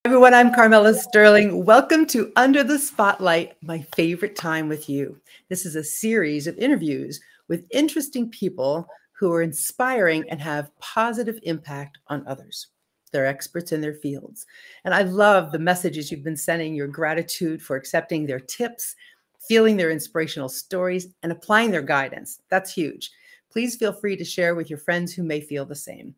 Everyone, I'm Carmela Sterling. Welcome to Under the Spotlight, my favorite time with you. This is a series of interviews with interesting people who are inspiring and have positive impact on others. They're experts in their fields. And I love the messages you've been sending, your gratitude for accepting their tips, feeling their inspirational stories, and applying their guidance. That's huge. Please feel free to share with your friends who may feel the same.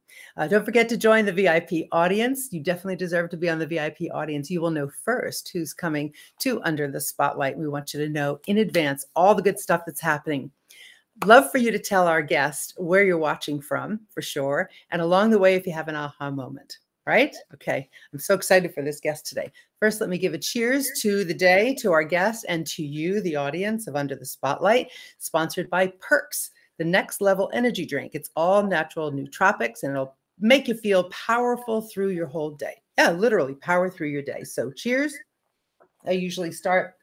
Don't forget to join the VIP audience. You definitely deserve to be on the VIP audience. You will know first who's coming to Under the Spotlight. We want you to know in advance all the good stuff that's happening. Love for you to tell our guest where you're watching from, for sure. And along the way, if you have an aha moment, right? Okay. I'm so excited for this guest today. First, let me give a cheers to the day, to our guest, and to you, the audience of Under the Spotlight, sponsored by Perks, the next level energy drink. It's all natural nootropics, and it'll make you feel powerful through your whole day. Yeah, literally power through your day. So cheers. I usually start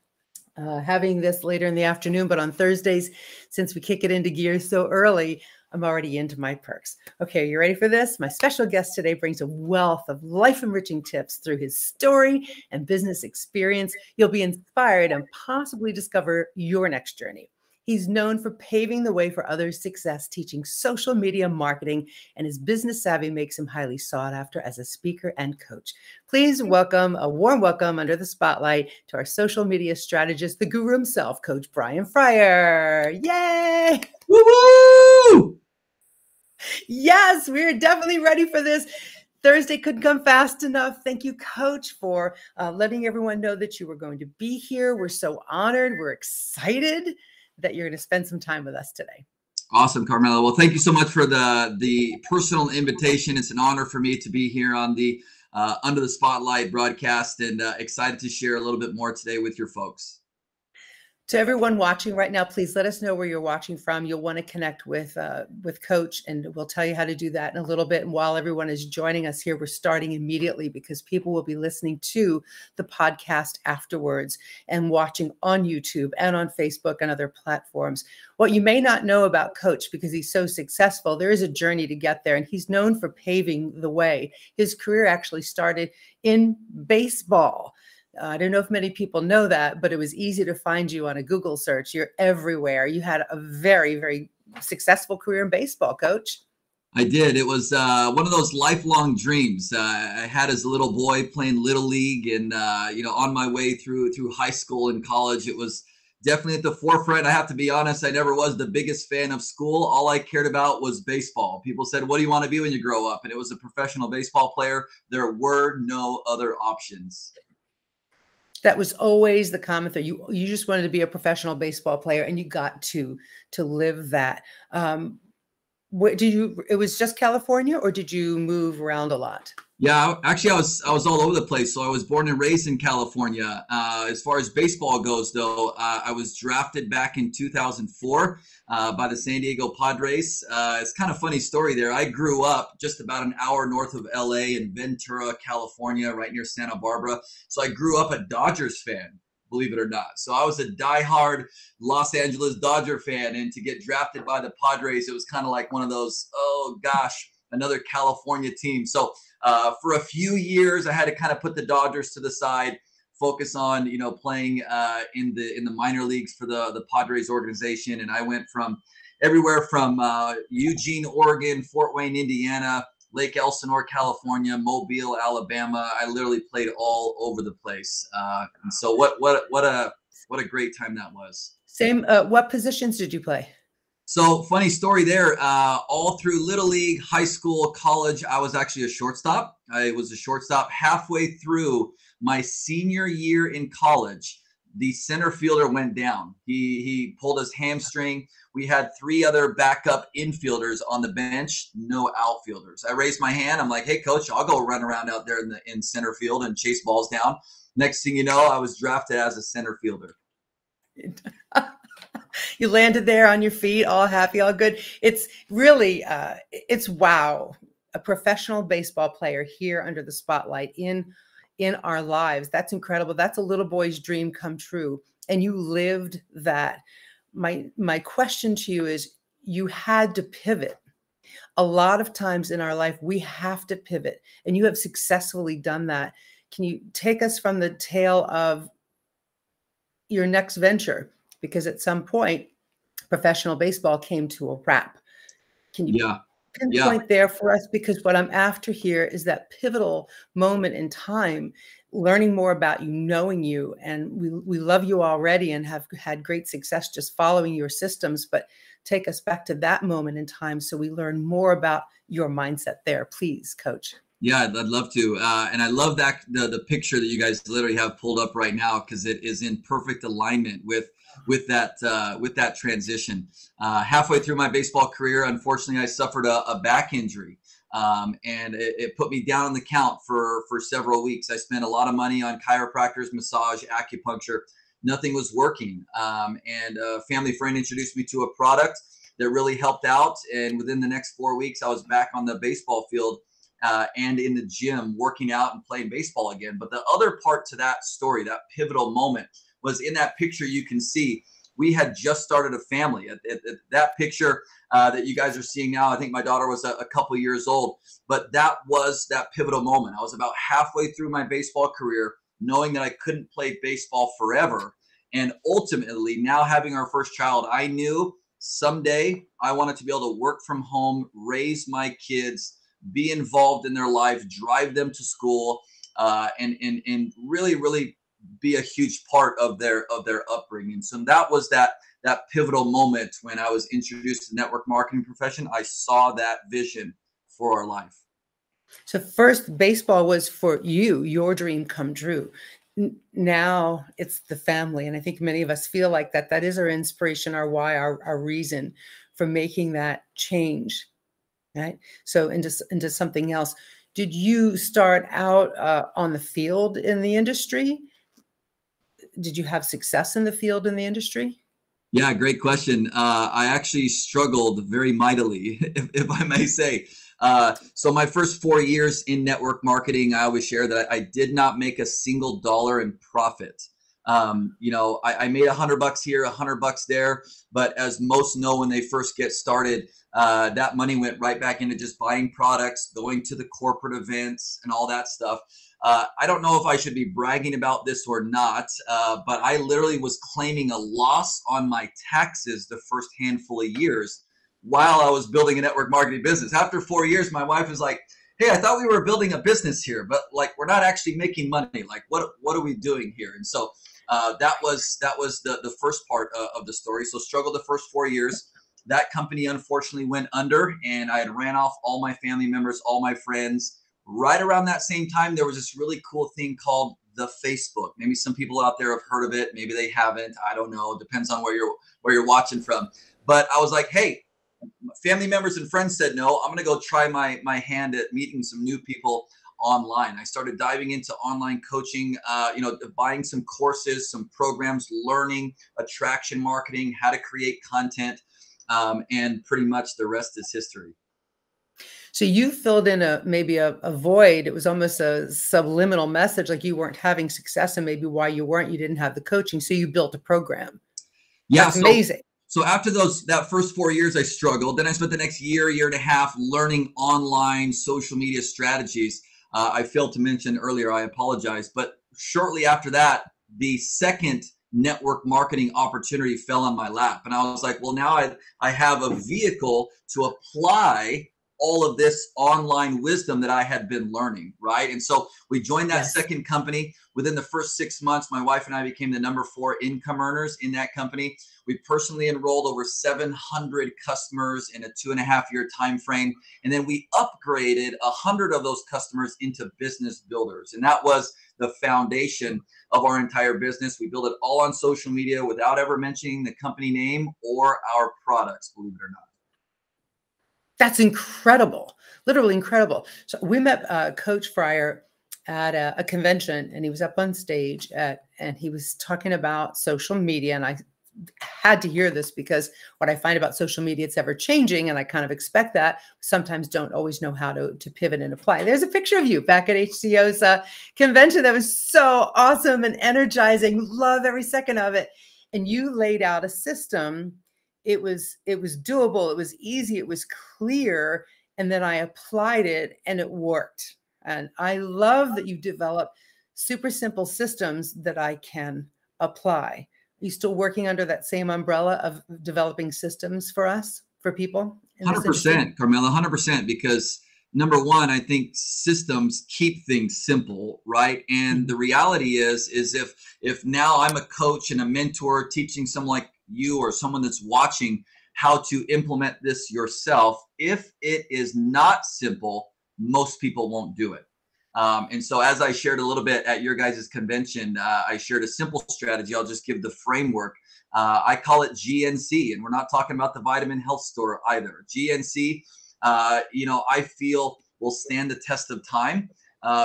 having this later in the afternoon, but on Thursdays, since we kick it into gear so early, I'm already into my Perks. Okay, are you ready for this? My special guest today brings a wealth of life-enriching tips through his story and business experience. You'll be inspired and possibly discover your next journey. He's known for paving the way for others' success, teaching social media marketing, and his business savvy makes him highly sought after as a speaker and coach. Please welcome, a warm welcome under the spotlight to our social media strategist, the guru himself, Coach Brian Fryer. Yay! Woo-hoo! Yes, we're definitely ready for this. Thursday couldn't come fast enough. Thank you, Coach, for letting everyone know that you were going to be here. We're so honored. We're excited that you're going to spend some time with us today. Awesome, Carmela. Well, thank you so much for the personal invitation. It's an honor for me to be here on the Under the Spotlight broadcast, and excited to share a little bit more today with your folks. To everyone watching right now, please let us know where you're watching from. You'll want to connect with Coach, and we'll tell you how to do that in a little bit. And while everyone is joining us here, we're starting immediately because people will be listening to the podcast afterwards and watching on YouTube and on Facebook and other platforms. What you may not know about Coach, because he's so successful, there is a journey to get there, and he's known for paving the way. His career actually started in baseball. I don't know if many people know that, but it was easy to find you on a Google search. You're everywhere. You had a very, very successful career in baseball, Coach. I did. It was one of those lifelong dreams I had as a little boy playing Little League, and on my way through high school and college. It was definitely at the forefront. I have to be honest, I never was the biggest fan of school. All I cared about was baseball. People said, what do you want to be when you grow up? And it was a professional baseball player. There were no other options. That was always the common thing. You just wanted to be a professional baseball player, and you got to live that. It was just California, or did you move around a lot? Yeah, actually, I was all over the place. So I was born and raised in California. As far as baseball goes, though, I was drafted back in 2004 by the San Diego Padres. It's kind of a funny story there. I grew up just about an hour north of LA in Ventura, California, right near Santa Barbara. So I grew up a Dodgers fan, believe it or not. So I was a diehard Los Angeles Dodger fan, and to get drafted by the Padres, it was kind of like one of those, oh gosh, another California team. So for a few years, I had to kind of put the Dodgers to the side, focus on playing in the minor leagues for the Padres organization. And I went from everywhere from Eugene, Oregon, Fort Wayne, Indiana, Lake Elsinore, California, Mobile, Alabama. I literally played all over the place. And so what a great time that was. Same. What positions did you play? So funny story there. All through Little League, high school, college, I was actually a shortstop. I was a shortstop. Halfway through my senior year in college, the center fielder went down. He pulled his hamstring. We had 3 other backup infielders on the bench, no outfielders. I raised my hand. I'm like, hey, coach, I'll go run around out there in center field and chase balls down. Next thing you know, I was drafted as a center fielder. You landed there on your feet, all happy, all good. It's really, it's wow. A professional baseball player here under the spotlight in our lives. That's incredible. That's a little boy's dream come true. And you lived that. My question to you is, you had to pivot. A lot of times in our life, we have to pivot, and you have successfully done that. Can you take us from the tale of your next venture? Because at some point, professional baseball came to a wrap. Can you Yeah. pinpoint there for us? Because what I'm after here is that pivotal moment in time, learning more about you, knowing you, and we love you already and have had great success just following your systems, but take us back to that moment in time so we learn more about your mindset there, please, Coach. Yeah, I'd love to. And I love that the picture that you guys literally have pulled up right now, because it is in perfect alignment with that transition. Halfway through my baseball career, unfortunately, I suffered a back injury. And it put me down on the count for several weeks. I spent a lot of money on chiropractors, massage, acupuncture. Nothing was working. And a family friend introduced me to a product that really helped out. And within the next 4 weeks, I was back on the baseball field and in the gym working out and playing baseball again. But the other part to that story, that pivotal moment, was in that picture you can see. We had just started a family. At that picture that you guys are seeing now, I think my daughter was a couple years old, but that was that pivotal moment. I was about halfway through my baseball career, knowing that I couldn't play baseball forever. And ultimately, now having our first child, I knew someday I wanted to be able to work from home, raise my kids, be involved in their life, drive them to school, and really, really be a huge part of their upbringing. So that was that pivotal moment when I was introduced to the network marketing profession. I saw that vision for our life. So first, baseball was for you, your dream come true. Now it's the family. And I think many of us feel like that is our inspiration, our why, our reason for making that change. Right. So into something else. Did you start out on the field in the industry? Did you have success in the field in the industry? Yeah, great question. I actually struggled very mightily, if I may say. So my first 4 years in network marketing, I always share that I did not make a single dollar in profit. I made $100 here, $100 there, but as most know, when they first get started, that money went right back into just buying products, going to the corporate events and all that stuff. I don't know if I should be bragging about this or not, but I literally was claiming a loss on my taxes the first handful of years while I was building a network marketing business. After 4 years, my wife was like, "Hey, I thought we were building a business here, but like we're not actually making money. Like, what are we doing here?" And so that was the first part of the story. So struggled the first 4 years. That company unfortunately went under, and I had ran off all my family members, all my friends. Right around that same time, there was this really cool thing called the Facebook. Maybe some people out there have heard of it. Maybe they haven't. I don't know. It depends on where you're watching from. But I was like, hey, family members and friends said no. I'm going to go try my hand at meeting some new people online. I started diving into online coaching, buying some courses, some programs, learning attraction marketing, how to create content, and pretty much the rest is history. So you filled in maybe a void. It was almost a subliminal message, like you weren't having success, and maybe why you didn't have the coaching. So you built a program. Yeah, that's amazing. So after that first 4 years, I struggled. Then I spent the next year and a half learning online social media strategies. I failed to mention earlier, I apologize. But shortly after that, the second network marketing opportunity fell on my lap. And I was like, well, now I have a vehicle to apply all of this online wisdom that I had been learning, right? And so we joined that second company. Within the first 6 months, my wife and I became the number 4 income earners in that company. We personally enrolled over 700 customers in a 2.5-year time frame. And then we upgraded 100 of those customers into business builders. And that was the foundation of our entire business. We built it all on social media without ever mentioning the company name or our products, believe it or not. That's incredible, literally incredible. So we met Coach Fryer at a convention, and he was up on stage and he was talking about social media. And I had to hear this because what I find about social media, it's ever changing. And I kind of expect that. Sometimes don't always know how to pivot and apply. There's a picture of you back at HCO's convention that was so awesome and energizing. Love every second of it. And you laid out a system. It was doable. It was easy. It was clear. And then I applied it and it worked. And I love that you developed super simple systems that I can apply. Are you still working under that same umbrella of developing systems for us, for people in this industry? 100%, Carmela, 100%, because number one, I think systems keep things simple, right? And the reality is if now I'm a coach and a mentor teaching someone like you or someone that's watching how to implement this yourself, if it is not simple, most people won't do it. And so as I shared a little bit at your guys' convention, I shared a simple strategy. I'll just give the framework. I call it GNC, and we're not talking about the Vitamin Health Store either. GNC, I feel will stand the test of time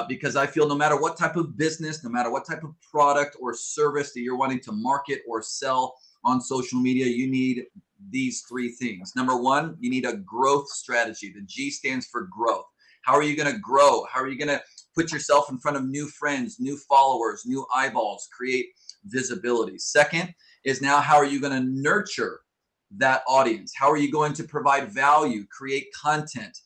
because I feel no matter what type of business, no matter what type of product or service that you're wanting to market or sell on social media, you need these three things. Number one, you need a growth strategy. The G stands for growth. How are you going to grow? How are you going to put yourself in front of new friends, new followers, new eyeballs, create visibility? Second is now how are you going to nurture that audience? How are you going to provide value, create content,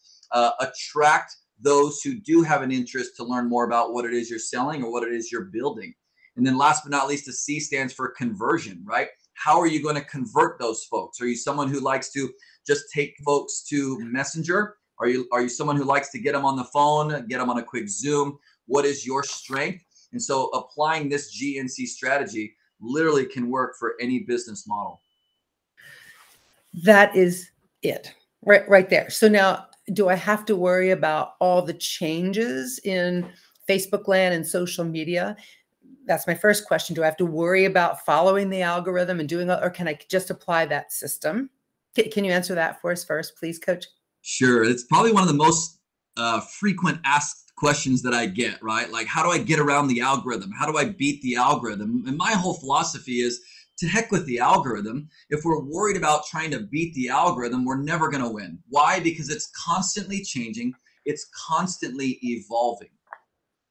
attract those who do have an interest to learn more about what it is you're selling or what it is you're building? And then last but not least, the C stands for conversion, right? How are you going to convert those folks? Are you someone who likes to just take folks to Messenger? Are you someone who likes to get them on the phone, get them on a quick Zoom? What is your strength? And so applying this GNC strategy literally can work for any business model. That is it right there. So now, do I have to worry about all the changes in Facebook land and social media? That's my first question. Do I have to worry about following the algorithm and doing, or can I just apply that system? Can you answer that for us first, please, Coach? Sure. It's probably one of the most frequent asked questions that I get, right? Like, how do I get around the algorithm? How do I beat the algorithm? And my whole philosophy is to heck with the algorithm. If we're worried about trying to beat the algorithm, we're never going to win. Why? Because it's constantly changing. It's constantly evolving,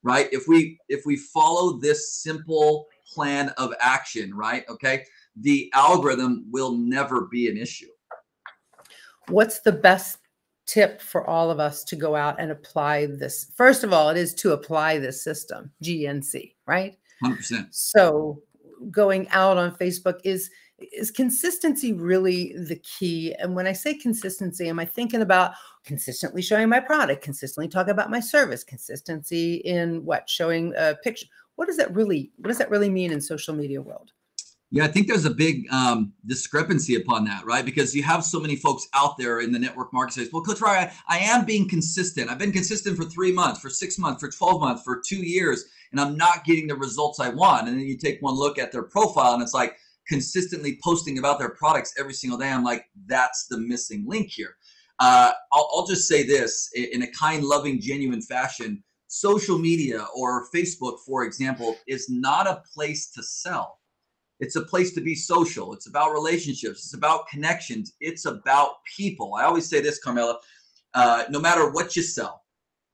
right? If we follow this simple plan of action, right? Okay. The algorithm will never be an issue. What's the best tip for all of us to go out and apply this? First of all, it is to apply this system, GNC, right? 100%. So going out on Facebook, is consistency really the key? And when I say consistency, am I thinking about consistently showing my product, consistently talking about my service, consistency in what? Showing a picture? What does that really mean in social media world? Yeah, I think there's a big discrepancy upon that, right? Because you have so many folks out there in the network marketplace. Well, Coach Ryan, I am being consistent. I've been consistent for 3 months, for 6 months, for 12 months, for 2 years, and I'm not getting the results I want. And then you take one look at their profile and it's like consistently posting about their products every single day. I'm like, that's the missing link here. I'll just say this in a kind, loving, genuine fashion. Social media or Facebook, for example, is not a place to sell. It's a place to be social. It's about relationships. It's about connections. It's about people. I always say this, Carmela, no matter what you sell,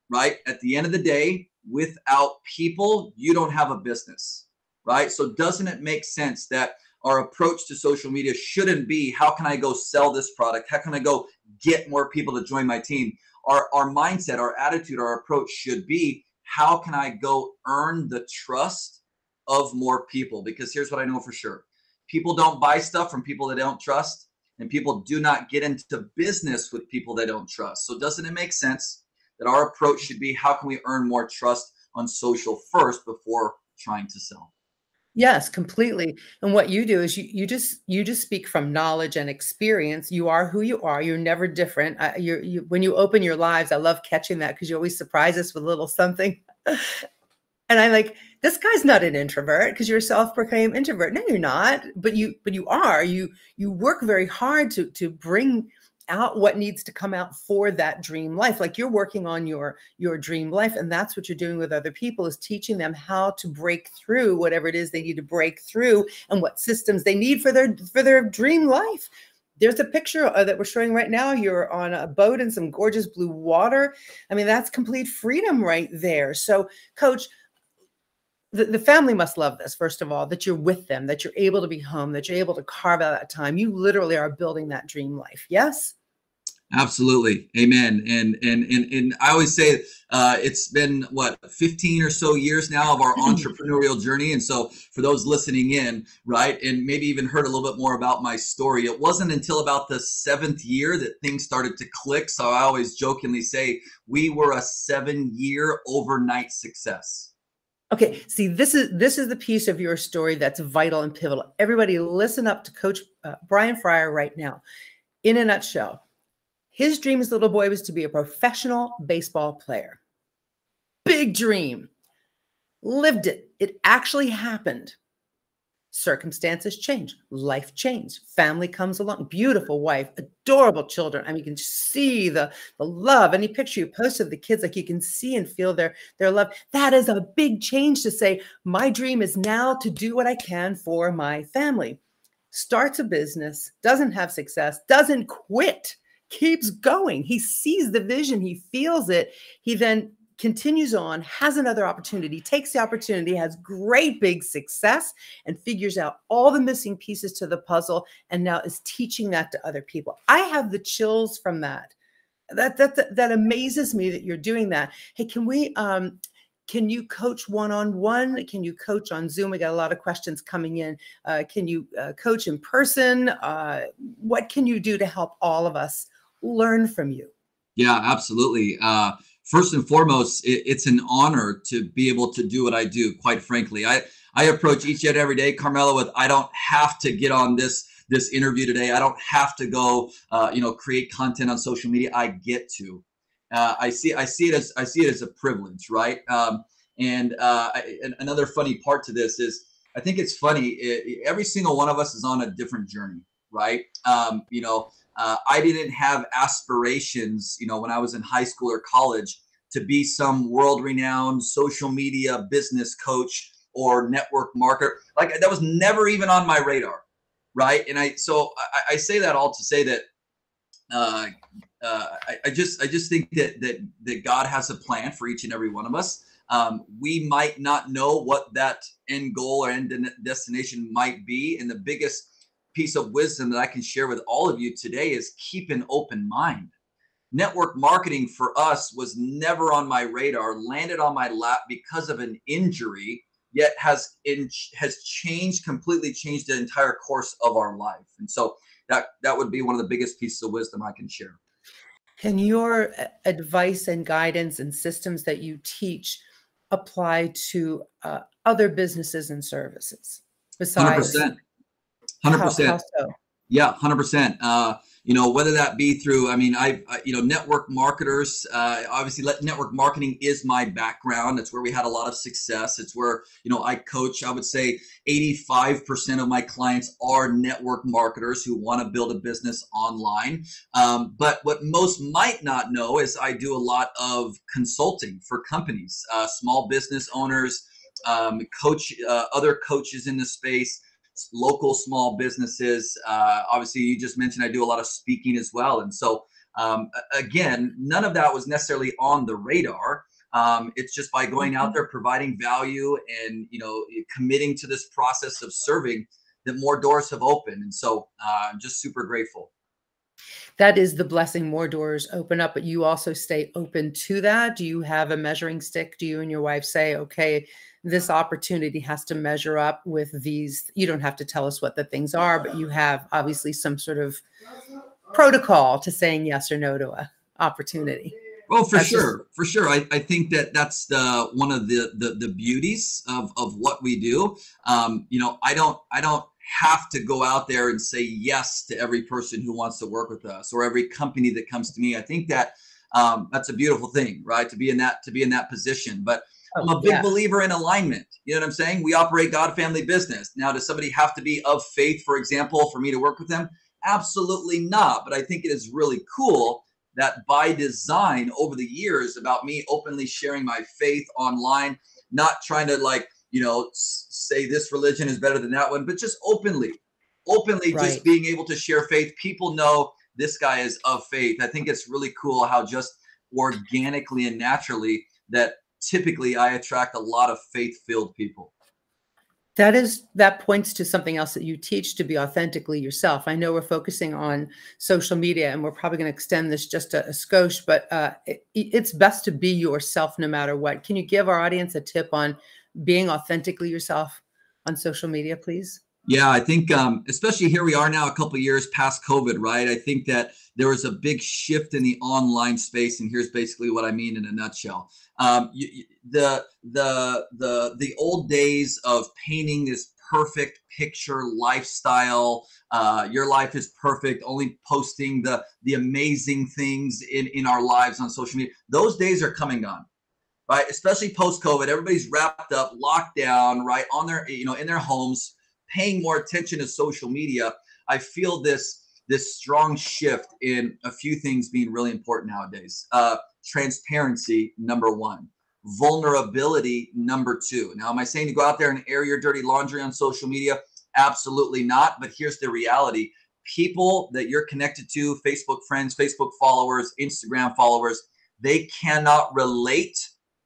right? At the end of the day, without people, you don't have a business, right? So doesn't it make sense that our approach to social media shouldn't be, how can I go sell this product? How can I go get more people to join my team? Our mindset, our attitude, our approach should be, how can I go earn the trust of more people? Because here's what I know for sure. People don't buy stuff from people they don't trust, and people do not get into business with people they don't trust. So doesn't it make sense that our approach should be, how can we earn more trust on social first before trying to sell? Yes, completely. And what you do is you just speak from knowledge and experience. You are who you are. You're never different. When you open your lives, I love catching that because you always surprise us with a little something. And I'm like, this guy's not an introvert, because you're a self-proclaimed introvert. No, you're not. But you are. You work very hard to bring out what needs to come out for that dream life. Like you're working on your dream life, and that's what you're doing with other people, is teaching them how to break through whatever it is they need to break through and what systems they need for their dream life. There's a picture that we're showing right now. You're on a boat in some gorgeous blue water. I mean, that's complete freedom right there. So, Coach, the family must love this, first of all, that you're with them, that you're able to be home, that you're able to carve out that time. You literally are building that dream life. Yes? Absolutely. Amen. And I always say it's been what 15 or so years now of our entrepreneurial journey. And so for those listening in, right, and maybe even heard a little bit more about my story, it wasn't until about the 7th year that things started to click. So I always jokingly say we were a 7-year overnight success. Okay, see, this is the piece of your story that's vital and pivotal. Everybody listen up to Coach Brian Fryer right now. In a nutshell, his dream as a little boy was to be a professional baseball player. Big dream. Lived it. It actually happened. Circumstances change. Life changed. Family comes along. Beautiful wife. Adorable children. I mean, you can just see the love. Any picture you post of the kids, like you can see and feel their love. That is a big change to say, my dream is now to do what I can for my family. Starts a business, doesn't have success, doesn't quit, keeps going. He sees the vision. He feels it. He then continues on, has another opportunity, takes the opportunity, has great big success, and figures out all the missing pieces to the puzzle, and now is teaching that to other people. I have the chills from that. That amazes me that you're doing that. Hey, can you coach one-on-one? Can you coach on Zoom? We got a lot of questions coming in. Can you coach in person? What can you do to help all of us learn from you? Yeah, absolutely. First and foremost, it's an honor to be able to do what I do. Quite frankly, I approach each and every day, Carmela, with I don't have to get on this interview today. I don't have to go, create content on social media. I get to. I see it as a privilege, right? And another funny part to this is I think it's funny. Every single one of us is on a different journey, right? I didn't have aspirations, when I was in high school or college to be some world-renowned social media business coach or network marketer. Like that was never even on my radar, right? And I say that all to say that I just think that God has a plan for each and every one of us. We might not know what that end goal or end destination might be, and the biggest piece of wisdom that I can share with all of you today is keep an open mind. Network marketing for us was never on my radar, landed on my lap because of an injury, yet has completely changed the entire course of our life. And so that would be one of the biggest pieces of wisdom I can share. Can your advice and guidance and systems that you teach apply to other businesses and services besides? 100%. 100%. How so? Yeah, 100%. Whether that be through, network marketers, obviously network marketing is my background. It's where we had a lot of success. It's where, I coach. I would say 85% of my clients are network marketers who want to build a business online. But what most might not know is I do a lot of consulting for companies, small business owners, coach other coaches in the space, local small businesses. Obviously, you just mentioned I do a lot of speaking as well. And so, again, none of that was necessarily on the radar. It's just by going out there, providing value and, committing to this process of serving that more doors have opened. And so I'm just super grateful. That is the blessing. More doors open up, but you also stay open to that. Do you have a measuring stick? Do you and your wife say, okay, this opportunity has to measure up with these? You don't have to tell us what the things are, but you have obviously some sort of protocol to saying yes or no to a opportunity. Well, for sure. I think that's one of the beauties of what we do. I don't have to go out there and say yes to every person who wants to work with us or every company that comes to me. I think that that's a beautiful thing, right? To be in that position. But I'm a big believer in alignment. You know what I'm saying? We operate God family business. Now, does somebody have to be of faith, for example, for me to work with them? Absolutely not. But I think it is really cool that by design over the years about me openly sharing my faith online, not trying to say this religion is better than that one, but just openly right. Just being able to share faith. People know this guy is of faith. I think it's really cool how just organically and naturally that typically I attract a lot of faith-filled people. That points to something else that you teach, to be authentically yourself. I know we're focusing on social media, and we're probably going to extend this just a skosh, but it's best to be yourself no matter what. Can you give our audience a tip on being authentically yourself on social media, please? Yeah, I think especially here we are now a couple of years past COVID, right? I think that there was a big shift in the online space, and here's basically what I mean in a nutshell. The old days of painting this perfect picture lifestyle, your life is perfect, only posting the amazing things in our lives on social media. Those days are come and gone. Right, especially post-COVID, everybody's wrapped up, locked down, right, on their, in their homes, paying more attention to social media. I feel this strong shift in a few things being really important nowadays. Transparency, number one. Vulnerability, number two. Now, am I saying to go out there and air your dirty laundry on social media? Absolutely not. But here's the reality. People that you're connected to, Facebook friends, Facebook followers, Instagram followers, they cannot relate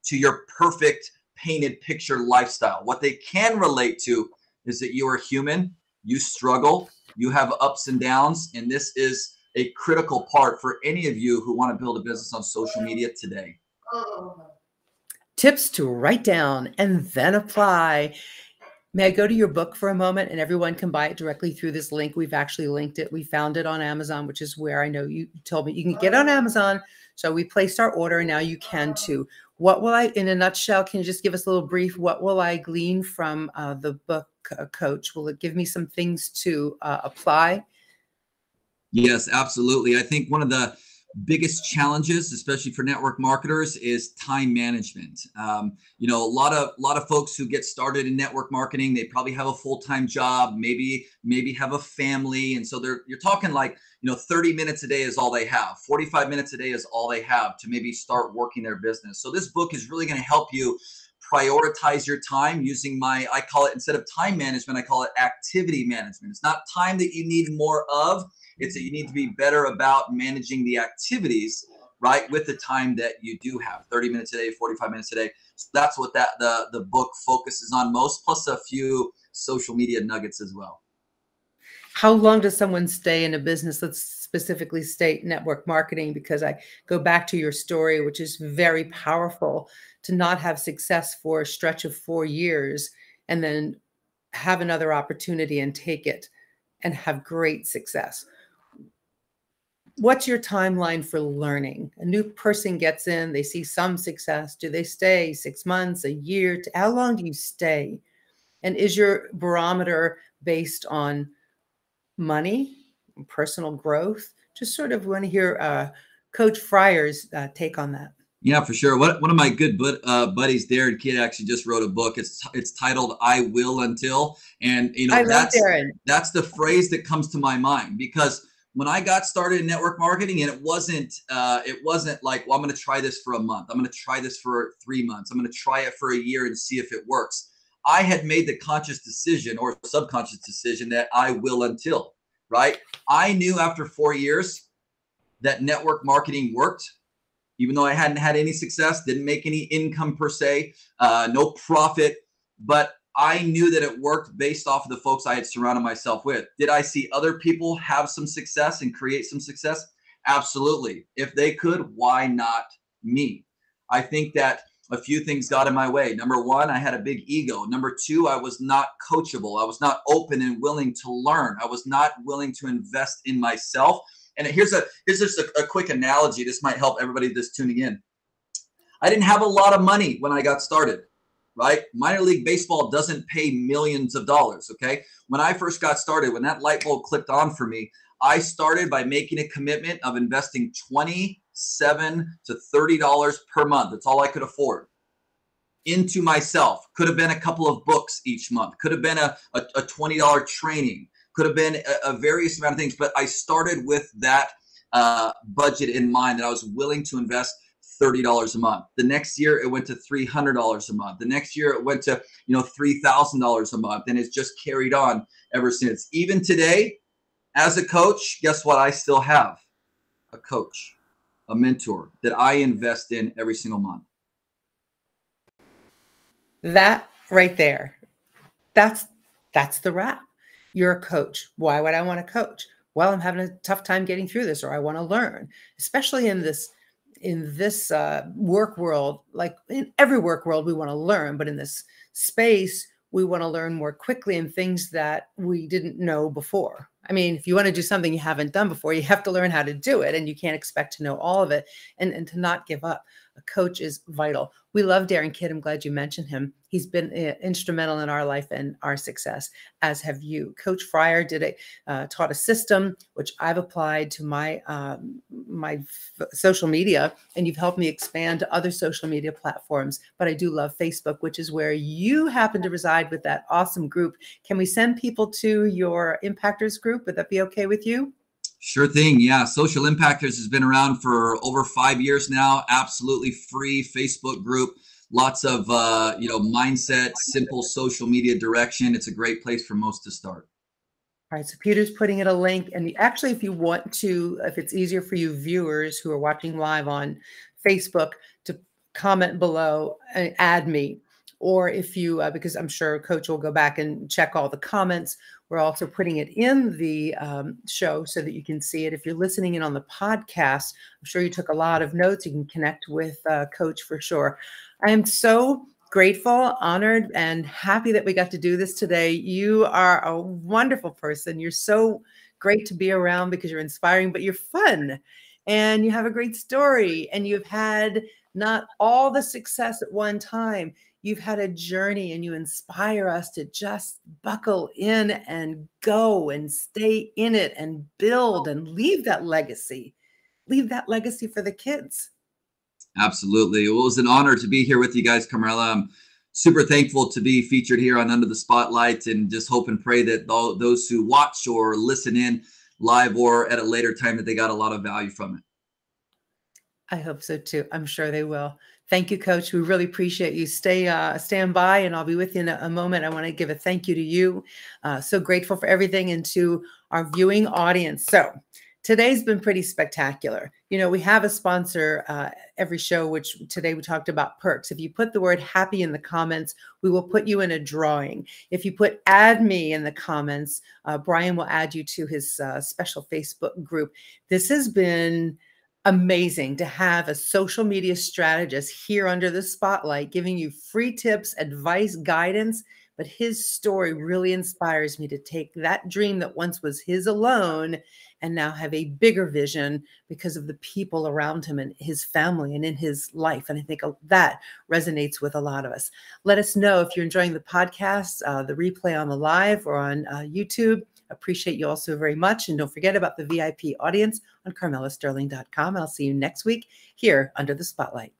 to your perfect painted picture lifestyle. What they can relate to is that you are human, you struggle, you have ups and downs, and this is a critical part for any of you who want to build a business on social media today. Tips to write down and then apply. May I go to your book for a moment, and everyone can buy it directly through this link? We've actually linked it. We found it on Amazon, which is where I know you told me you can get on Amazon. So we placed our order, and now you can too. What will I, in a nutshell, can you just give us a little brief? What will I glean from the book, Coach? Will it give me some things to apply? Yes, absolutely. I think one of the biggest challenges, especially for network marketers, is time management. A lot of folks who get started in network marketing, they probably have a full-time job, maybe have a family, and so you're talking like 30 minutes a day is all they have, 45 minutes a day is all they have to maybe start working their business. So this book is really going to help you prioritize your time using I call it, instead of time management, I call it activity management. It's not time that you need more of. It's that you need to be better about managing the activities, right, with the time that you do have, 30 minutes a day, 45 minutes a day. So that's what the book focuses on most, plus a few social media nuggets as well. How long does someone stay in a business? Let's specifically state network marketing, because I go back to your story, which is very powerful, to not have success for a stretch of 4 years and then have another opportunity and take it and have great success. What's your timeline for learning? A new person gets in, they see some success. Do they stay 6 months, a year? How long do you stay? And is your barometer based on money, personal growth? Just sort of want to hear Coach Fryer's take on that. Yeah, for sure. One of my good buddies, Darren Kidd, actually just wrote a book. It's titled "I Will Until," and that's the phrase that comes to my mind, because when I got started in network marketing, and it wasn't like, well, I'm going to try this for a month, I'm going to try this for 3 months, I'm going to try it for a year and see if it works. I had made the conscious decision or subconscious decision that I will until, right? I knew after 4 years that network marketing worked, even though I hadn't had any success, didn't make any income per se, no profit, but I knew that it worked based off of the folks I had surrounded myself with. Did I see other people have some success and create some success? Absolutely. If they could, why not me? I think that a few things got in my way. Number one, I had a big ego. Number two, I was not coachable. I was not open and willing to learn. I was not willing to invest in myself. And here's just a quick analogy. This might help everybody that's tuning in. I didn't have a lot of money when I got started, right? Minor league baseball doesn't pay millions of dollars, okay? When I first got started, when that light bulb clicked on for me, I started by making a commitment of investing $27 to $30 per month. That's all I could afford into myself. Could have been a couple of books each month. Could have been a $20 training. Could have been a various amount of things. But I started with that budget in mind, that I was willing to invest $30 a month. The next year it went to $300 a month. The next year it went to $3,000 a month, and it's just carried on ever since. Even today, as a coach, guess what? I still have a coach, a mentor that I invest in every single month. That right there, that's the wrap. You're a coach. Why would I want to coach? Well, I'm having a tough time getting through this, or I want to learn, especially in this work world. Like in every work world, we want to learn, but in this space, we want to learn more quickly in things that we didn't know before. I mean, if you want to do something you haven't done before, you have to learn how to do it, and you can't expect to know all of it and to not give up. A coach is vital. We love Darren Kidd. I'm glad you mentioned him. He's been instrumental in our life and our success, as have you. Coach Fryer taught a system which I've applied to my social media, and you've helped me expand to other social media platforms. But I do love Facebook, which is where you happen to reside with that awesome group. Can we send people to your Impactors group? Would that be okay with you? Sure thing. Yeah. Social Impactors has been around for over 5 years now. Absolutely free Facebook group. Lots of, mindset, simple social media direction. It's a great place for most to start. All right. So Peter's putting in a link. And actually, if you want to, if it's easier for you viewers who are watching live on Facebook to comment below and add me, or if you, because I'm sure Coach will go back and check all the comments. We're also putting it in the show so that you can see it. If you're listening in on the podcast, I'm sure you took a lot of notes. You can connect with Coach for sure. I am so grateful, honored, and happy that we got to do this today. You are a wonderful person. You're so great to be around because you're inspiring, but you're fun and you have a great story, and you've had not all the success at one time. You've had a journey, and you inspire us to just buckle in and go and stay in it and build and leave that legacy for the kids. Absolutely. Well, it was an honor to be here with you guys, Carmela. I'm super thankful to be featured here on Under the Spotlight, and just hope and pray that those who watch or listen in live or at a later time, that they got a lot of value from it. I hope so too. I'm sure they will. Thank you, Coach. We really appreciate you. Stand by, and I'll be with you in a moment. I want to give a thank you to you. So grateful for everything, and to our viewing audience. So today's been pretty spectacular. You know, we have a sponsor every show, which today we talked about perks. If you put the word happy in the comments, we will put you in a drawing. If you put add me in the comments, Brian will add you to his special Facebook group. This has been amazing to have a social media strategist here under the spotlight, giving you free tips, advice, guidance. But his story really inspires me to take that dream that once was his alone and now have a bigger vision because of the people around him and his family and in his life. And I think that resonates with a lot of us. Let us know if you're enjoying the podcast, the replay on the live or on YouTube. Appreciate you all so very much. And don't forget about the VIP audience on CarmelaSterling.com. I'll see you next week here under the spotlight.